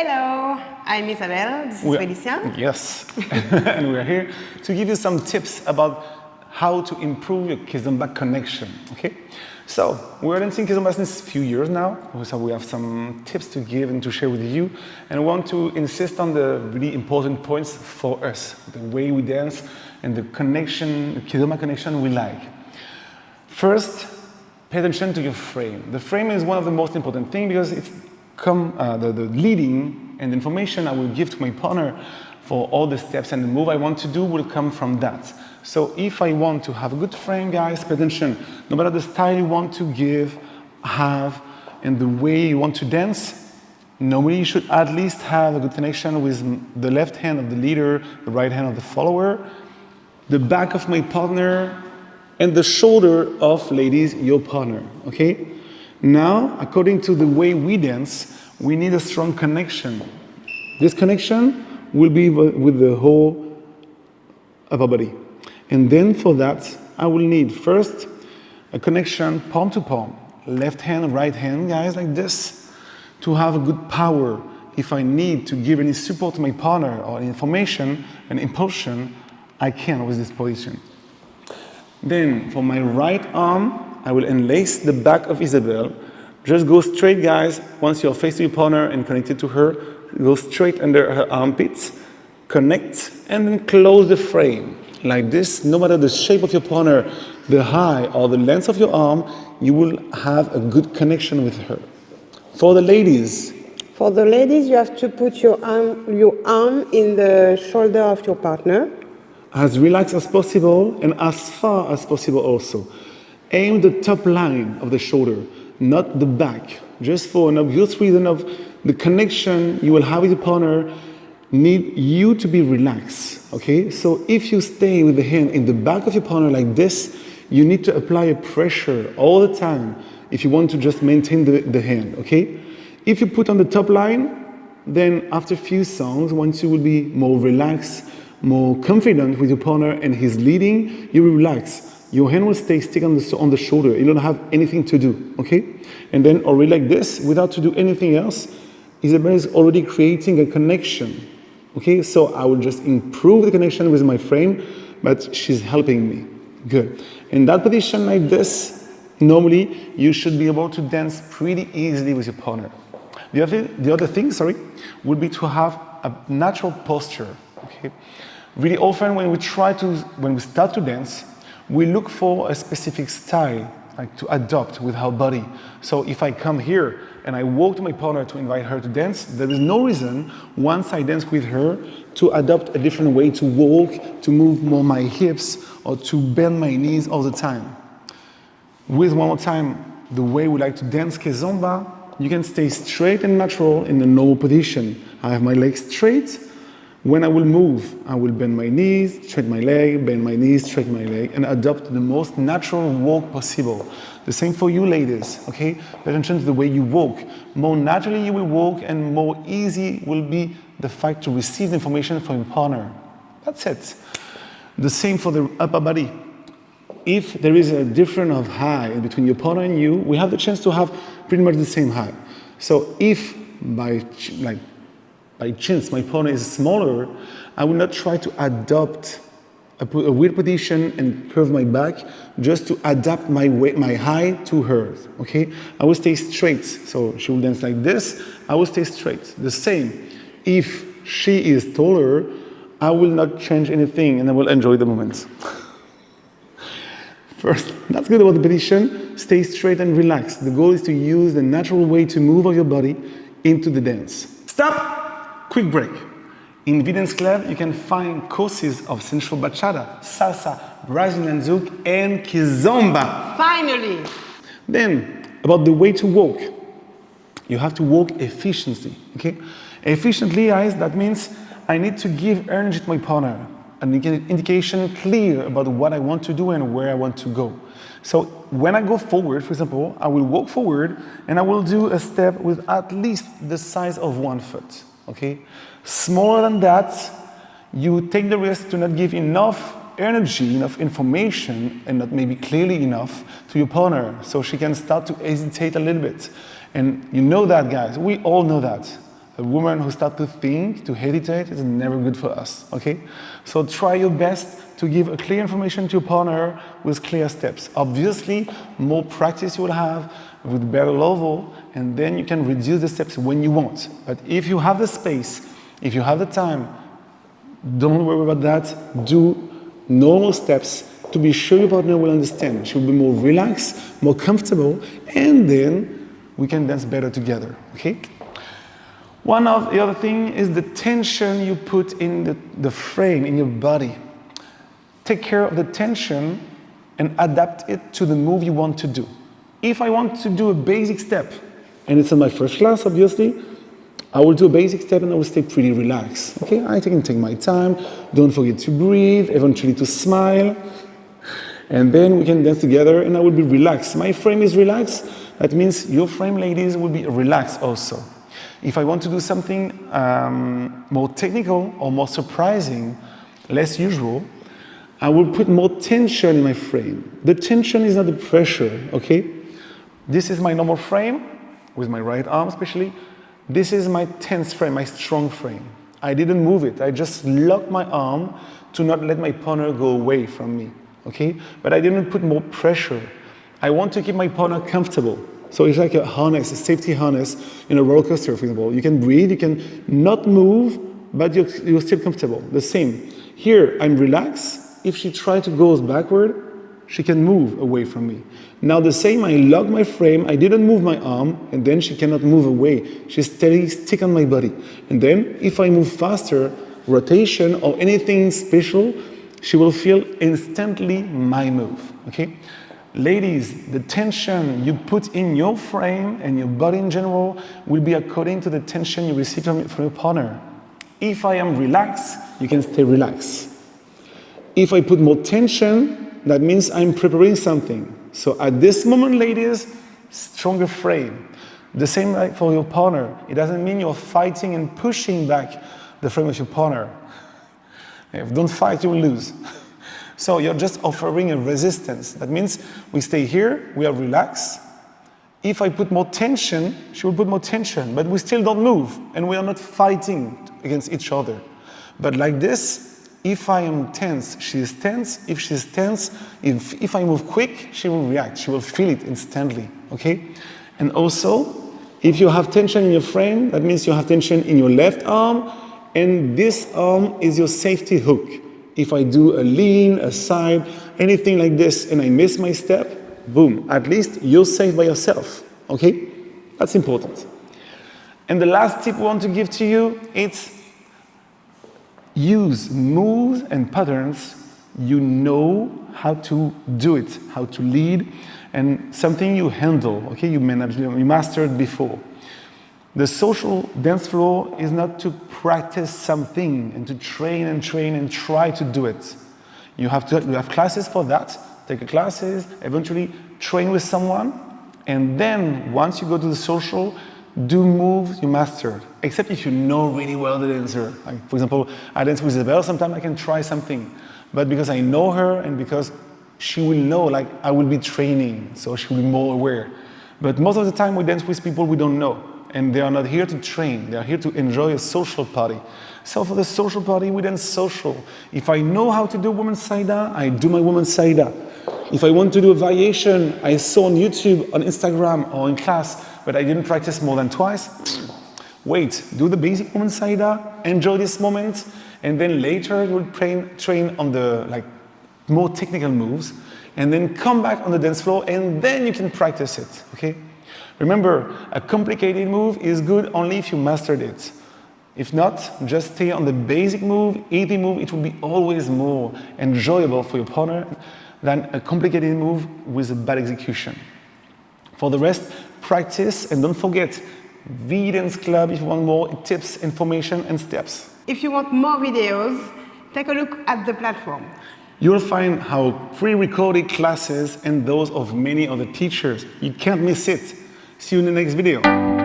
Hello, I'm Isabelle, this is Félicien. Yes, and we're here to give you some tips about how to improve your Kizomba connection, okay? So, we're dancing Kizomba since a few years now, so we have some tips to give and to share with you, and we want to insist on the really important points for us, the way we dance and the connection, the Kizomba connection we like. First, pay attention to your frame. The frame is one of the most important things because it's the leading and the information I will give to my partner for all the steps and the move I want to do will come from that. So if I want to have a good frame, guys, pay attention. No matter the style you want to give, have, and the way you want to dance, normally you should at least have a good connection with the left hand of the leader, the right hand of the follower, the back of my partner, and the shoulder of, ladies, your partner, okay? Now, according to the way we dance, we need a strong connection. This connection will be with the whole upper body. And then for that, I will need first a connection palm to palm, left hand, right hand, guys, like this, to have a good power. If I need to give any support to my partner or information and impulsion, I can with this position. Then for my right arm, I will enlace the back of Isabelle. Just go straight, guys. Once you're facing your partner and connected to her, go straight under her armpits, connect, and then close the frame. Like this, no matter the shape of your partner, the height or the length of your arm, you will have a good connection with her. For the ladies. For the ladies, you have to put your arm in the shoulder of your partner. As relaxed as possible and as far as possible also. Aim the top line of the shoulder, not the back. Just for an obvious reason of the connection you will have with your partner need you to be relaxed, okay? So if you stay with the hand in the back of your partner like this, you need to apply a pressure all the time if you want to just maintain the hand, okay? If you put on the top line, then after a few songs, once you will be more relaxed, more confident with your partner and he's leading, you will relax. Your hand will stay stick on the shoulder. You don't have anything to do, okay? And then already like this, without to do anything else, Isabelle is already creating a connection, okay? So I will just improve the connection with my frame, but she's helping me. Good. In that position like this, normally you should be able to dance pretty easily with your partner. The other thing, would be to have a natural posture, okay? Really often when we start to dance, we look for a specific style, like to adopt with our body. So if I come here and I walk to my partner to invite her to dance, there is no reason, once I dance with her, to adopt a different way to walk, to move more my hips, or to bend my knees all the time. With one more time, the way we like to dance Kizomba, you can stay straight and natural in the normal position. I have my legs straight. When I will move, I will bend my knees, straighten my leg, bend my knees, straighten my leg, and adopt the most natural walk possible. The same for you ladies, okay? Pay attention to the way you walk. More naturally you will walk and more easy will be the fact to receive the information from your partner. That's it. The same for the upper body. If there is a difference of height between your partner and you, we have the chance to have pretty much the same height. So if by chance my partner is smaller, I will not try to adopt a weird position and curve my back just to adapt my weight, my height to hers, okay? I will stay straight, so she will dance like this, I will stay straight. The same, if she is taller, I will not change anything and I will enjoy the moment. First, that's good about the position, stay straight and relaxed. The goal is to use the natural way to move of your body into the dance. Stop! Quick break. In VdanceClub, you can find courses of sensual bachata, salsa, Brazilian zouk, and Kizomba. Finally! Then, about the way to walk. You have to walk efficiently, okay? Efficiently, guys, that means I need to give energy to my partner, an indication clear about what I want to do and where I want to go. So when I go forward, for example, I will walk forward and I will do a step with at least the size of 1 foot. Okay? Smaller than that, you take the risk to not give enough energy, enough information, and not maybe clearly enough to your partner, so she can start to hesitate a little bit. And you know that, guys, we all know that. A woman who starts to think, to hesitate, is never good for us, okay? So try your best to give a clear information to your partner with clear steps. Obviously, more practice you will have with better level, and then you can reduce the steps when you want. But if you have the space, if you have the time, don't worry about that. Do normal steps to be sure your partner will understand. She will be more relaxed, more comfortable, and then we can dance better together, okay? One of the other thing is the tension you put in the frame, in your body. Take care of the tension and adapt it to the move you want to do. If I want to do a basic step, and it's in my first class, obviously, I will do a basic step and I will stay pretty relaxed. Okay, I can take my time, don't forget to breathe, eventually to smile, and then we can dance together and I will be relaxed. My frame is relaxed, that means your frame, ladies, will be relaxed also. If I want to do something more technical or more surprising, less usual, I will put more tension in my frame. The tension is not the pressure, okay? This is my normal frame, with my right arm especially. This is my tense frame, my strong frame. I didn't move it, I just locked my arm to not let my partner go away from me, okay? But I didn't put more pressure. I want to keep my partner comfortable. So it's like a harness, a safety harness in a roller coaster, for example. You can breathe, you can not move, but you're still comfortable. The same. Here, I'm relaxed. If she tries to go backward, she can move away from me. Now the same, I lock my frame, I didn't move my arm, and then she cannot move away. She's stick on my body. And then, if I move faster, rotation or anything special, she will feel instantly my move, okay? Ladies, the tension you put in your frame and your body in general will be according to the tension you receive from your partner. If I am relaxed, you can stay relaxed. If I put more tension, that means I'm preparing something. So at this moment, ladies, stronger frame. The same like for your partner. It doesn't mean you're fighting and pushing back the frame of your partner. If you don't fight, you will lose. So you're just offering a resistance. That means we stay here, we are relaxed. If I put more tension, she will put more tension, but we still don't move, and we are not fighting against each other. But like this, if I am tense, she is tense. If she is tense, if I move quick, she will react. She will feel it instantly, okay? And also, if you have tension in your frame, that means you have tension in your left arm, and this arm is your safety hook. If I do a lean, a side, anything like this, and I miss my step, boom, at least you're safe by yourself, okay? That's important. And the last tip we want to give to you, it's use moves and patterns you know how to do it, how to lead, and something you handle, okay? You manage, you mastered before. The social dance floor is not to practice something and to train and try to do it. You have classes for that, take classes, eventually train with someone, and then once you go to the social, do moves you mastered. Except if you know really well the dancer. Like, for example, I dance with 𝑺𝑼𝑴𝑴𝑬𝑹, sometimes I can try something. But because I know her and because she will know, like I will be training, so she will be more aware. But most of the time we dance with people we don't know. And they are not here to train, they are here to enjoy a social party. So for the social party, we dance social. If I know how to do women's saida, I do my women's saida. If I want to do a variation I saw on YouTube, on Instagram, or in class, but I didn't practice more than twice, wait, do the basic women's saida, enjoy this moment, and then later you'll train on the more technical moves, and then come back on the dance floor, and then you can practice it, okay? Remember, a complicated move is good only if you mastered it. If not, just stay on the basic move, easy move. It will be always more enjoyable for your partner than a complicated move with a bad execution. For the rest, practice and don't forget VdanceClub if you want more tips, information and steps. If you want more videos, take a look at the platform. You'll find our pre-recorded classes and those of many other teachers. You can't miss it. See you in the next video.